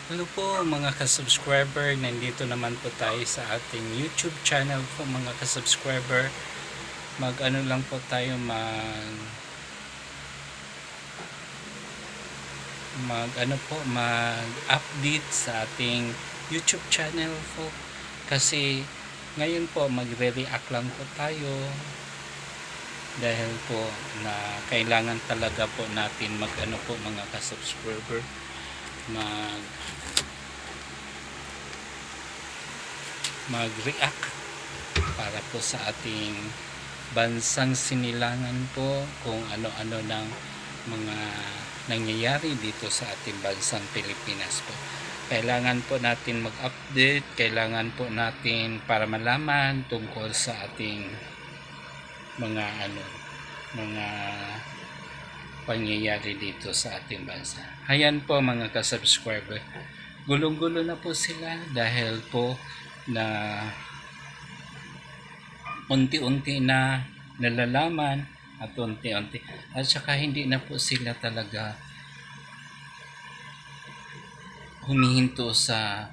Hello po mga ka-subscriber, nandito naman po tayo sa ating YouTube channel po mga ka-subscriber. Mag-ano lang po tayo mag-update sa ating YouTube channel po. Kasi ngayon po magre-react lang po tayo dahil po na kailangan talaga po natin mag-ano po mga ka-subscriber mag-react para po sa ating bansang sinilangan po kung ano-ano ng mga nangyayari dito sa ating bansang Pilipinas po. Kailangan po natin mag-update, kailangan po natin para malaman tungkol sa ating mga mga pangyayari dito sa ating bansa. Ayan po mga ka-subscriber. Gulong-gulo na po sila dahil po na unti-unti na nalalaman at unti-unti at saka hindi na po sila talaga humihinto sa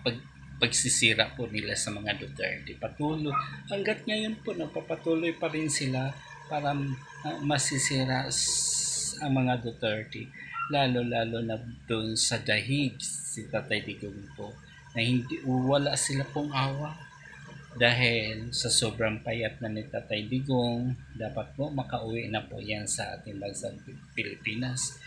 pagsisira po nila sa mga Duterte. Patuloy hanggat ngayon po napapatuloy pa rin sila para masisira ang mga Duterte, lalo na doon sa dahig si Tatay Digong po na hindi wala sila pong awa dahil sa sobrang payat na ni Tatay Digong. Dapat po makauwi na po yan sa ating bansang Pilipinas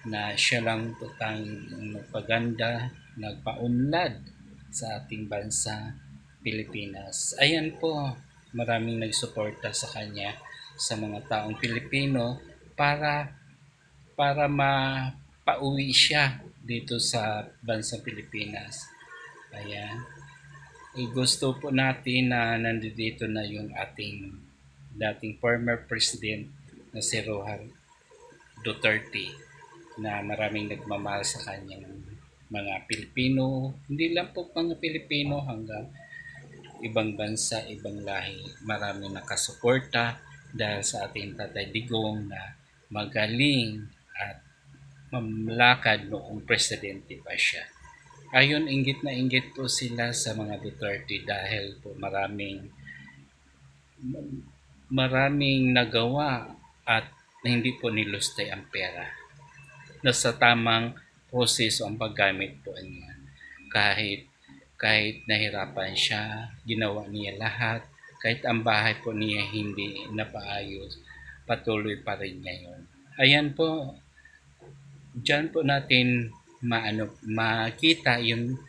na siya lang po tanging nagpaganda, nagpaunlad sa ating bansa Pilipinas. Ayan po, maraming nagsuporta sa kanya sa mga taong Pilipino para mapauwi siya dito sa bansang Pilipinas. Ayan. Gusto po natin na nandito na yung ating dating former president na si Rohan Duterte na maraming nagmamahal sa kanyang mga Pilipino, hindi lang po mga Pilipino hanggang ibang bansa, ibang lahi. Maraming nakasuporta dahil sa ating Tatay Digong na magaling at mamlakad noong presidente pa siya. Ayon, inggit na inggit po sila sa mga Duterte dahil po maraming nagawa at hindi po nilustay ang pera. Nasa tamang proseso ang paggamit po niya. Kahit nahirapan siya, ginawa niya lahat. Kahit ang bahay po niya hindi napaayos, patuloy pa rin niya yun. Ayan po, dyan po natin makita yung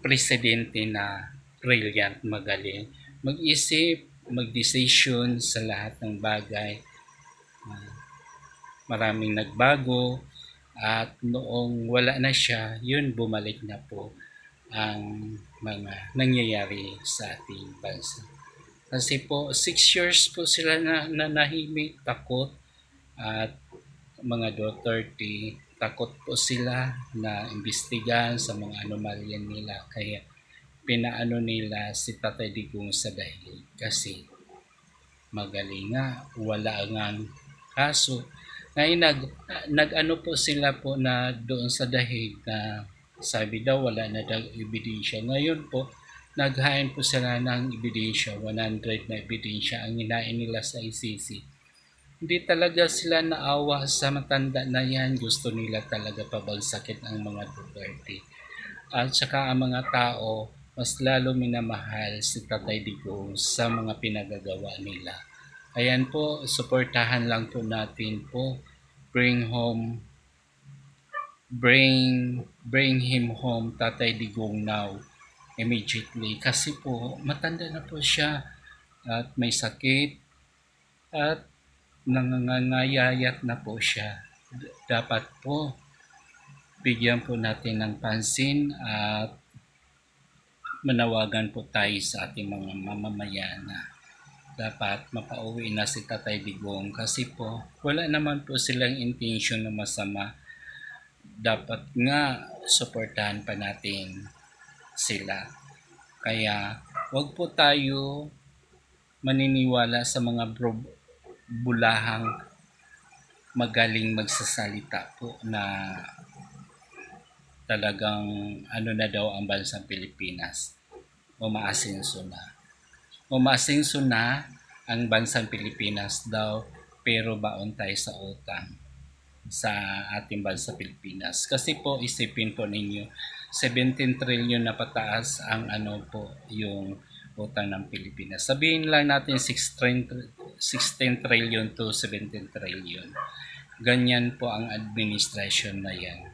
presidente na brilliant, magaling, mag-isip, mag-decision sa lahat ng bagay. Maraming nagbago at noong wala na siya, yun bumalik na po ang mga nangyayari sa ating bansa. Kasi po 6 years po sila na nanahimik, takot at mga Duterte, takot po sila na imbestigahan sa mga anomalya nila. Kaya pinaano nila si Tatay Digong sa dahil kasi magaling nga, wala ngang kaso. Ngayon nag-ano po sila po na doon sa dahig na sabi daw wala na daw ebidensya. Ngayon po naghain po sila ng ebidensya, 100 na ebidensya ang hinain nila sa ICC. Hindi talaga sila naawa sa matanda na yan. Gusto nila talaga pabagsakin ang mga Duterte. At saka ang mga tao, mas lalo minamahal si Tatay Digong sa mga pinagagawa nila. Ayan po, suportahan lang po natin po. Bring him home, Tatay Digong now, immediately. Kasi po, matanda na po siya at may sakit at nangangayayat na po siya. Dapat po bigyan po natin ng pansin at manawagan po tayo sa ating mga mamamayan na dapat mapauwi na si Tatay Digong kasi po wala naman po silang intention na masama. Dapat nga suportahan pa natin sila. Kaya wag po tayo maniniwala sa mga bulahang magaling magsasalita po na talagang ano na daw ang bansang Pilipinas, umaasenso na. Umaasenso na ang bansang Pilipinas daw, pero baon tayo sa utang sa ating bansa Pilipinas. Kasi po isipin po ninyo, 17 trillion na pataas ang ano po yung utang ng Pilipinas. Sabihin lang natin 16 trillion to 17 trillion. Ganyan po ang administration na yan.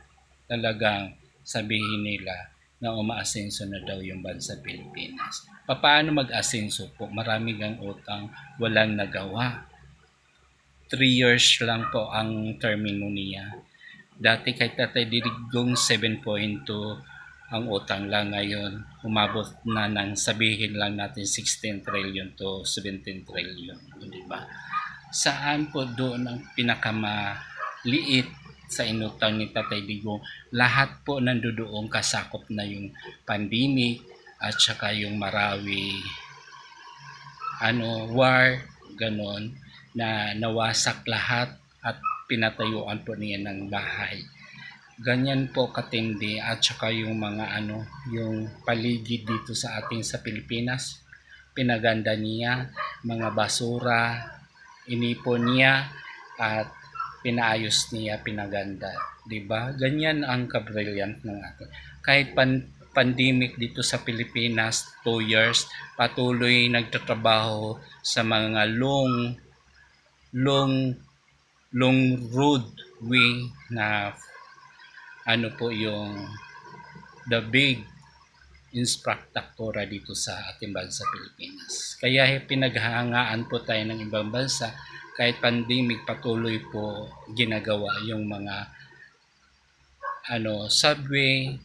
Talagang sabihin nila na umaasenso na daw yung bansa Pilipinas. Paano mag-asenso po? Maraming ang utang, walang nagawa. 3 years lang po ang termino niya. Dati kay Tatay Dirigong 7.2 ang utang lang, ngayon umabot na ng sabihin lang natin 16 trillion to 17 trillion, di ba? Saan po doon ang pinakamaliit sa inutang ni Tatay Digong? Lahat po nandoon kasakop na yung pandemic at saka yung Marawi war, ganon, na nawasak lahat at pinatayuan po niya ng bahay. Ganyan po katindi, at saka yung mga yung paligid dito sa ating sa Pilipinas, pinaganda niya, mga basura, inipon niya at pinaayos niya, pinaganda. Diba? Ganyan ang kabrilliant ng atin. Kahit pandemic dito sa Pilipinas, 2 years, patuloy nagtatrabaho sa mga long road way na po yung the big infrastruktura dito sa ating bansa Pilipinas. Kaya pinaghahangaan po tayo ng ibang bansa, kahit pandemic patuloy po ginagawa yung mga subway,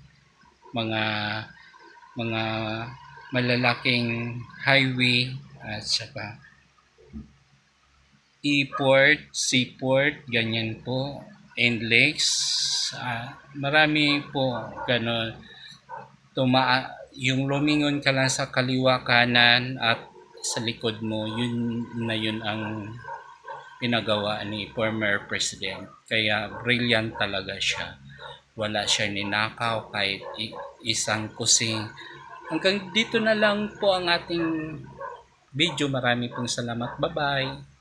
mga malalaking highway at saka e-port, seaport, ganyan po, and lakes. Marami po ganon. Yung lumingon ka lang sa kaliwa, kanan at sa likod mo, yun ang pinagawa ni former president. Kaya brilliant talaga siya. Wala siya ninakaw kahit isang kusing. Hanggang dito na lang po ang ating video. Marami pong salamat. Bye-bye!